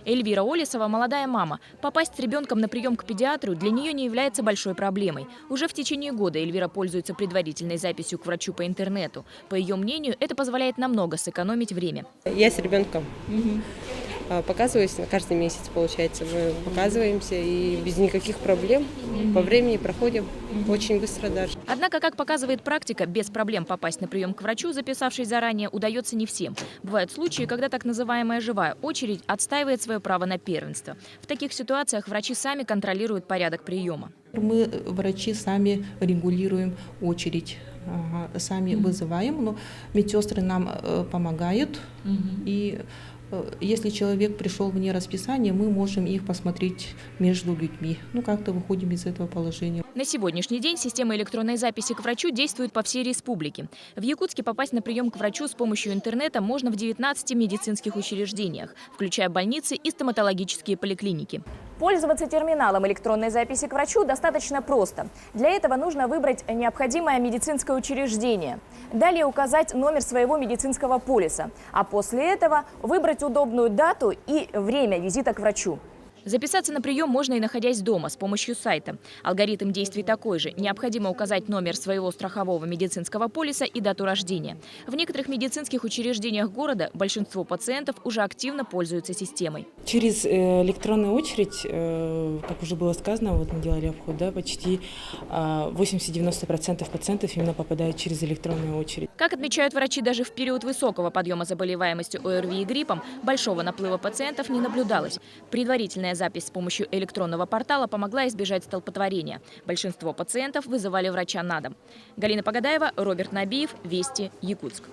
Эльвира Олесова – молодая мама. Попасть с ребенком на прием к педиатру для нее не является большой проблемой. Уже в течение года Эльвира пользуется предварительной записью к врачу по интернету. По ее мнению, это позволяет намного сэкономить время. Я с ребенком. Показываюсь каждый месяц, получается. Мы показываемся и без никаких проблем по времени проходим очень быстро даже. Однако, как показывает практика, без проблем попасть на прием к врачу, записавшись заранее, удается не всем. Бывают случаи, когда так называемая живая очередь отстаивает свое право на первенство. В таких ситуациях врачи сами контролируют порядок приема. Мы, врачи, сами регулируем очередь, сами вызываем, но медсестры нам помогают. И если человек пришел вне расписания, мы можем их посмотреть между людьми. Как-то выходим из этого положения. На сегодняшний день система электронной записи к врачу действует по всей республике. В Якутске попасть на прием к врачу с помощью интернета можно в 19 медицинских учреждениях, включая больницы и стоматологические поликлиники. Пользоваться терминалом электронной записи к врачу достаточно просто. Для этого нужно выбрать необходимое медицинское учреждение. Далее указать номер своего медицинского полиса. А после этого выбрать удобную дату и время визита к врачу. Записаться на прием можно и находясь дома с помощью сайта. Алгоритм действий такой же. Необходимо указать номер своего страхового медицинского полиса и дату рождения. В некоторых медицинских учреждениях города большинство пациентов уже активно пользуются системой. Через электронную очередь, как уже было сказано, мы делали обход, почти 80-90% пациентов именно попадают через электронную очередь. Как отмечают врачи, даже в период высокого подъема заболеваемости ОРВИ и гриппом большого наплыва пациентов не наблюдалось. Предварительная запись с помощью электронного портала помогла избежать столпотворения. Большинство пациентов вызывали врача на дом. Галина Погадаева, Роберт Набиев, Вести, Якутск.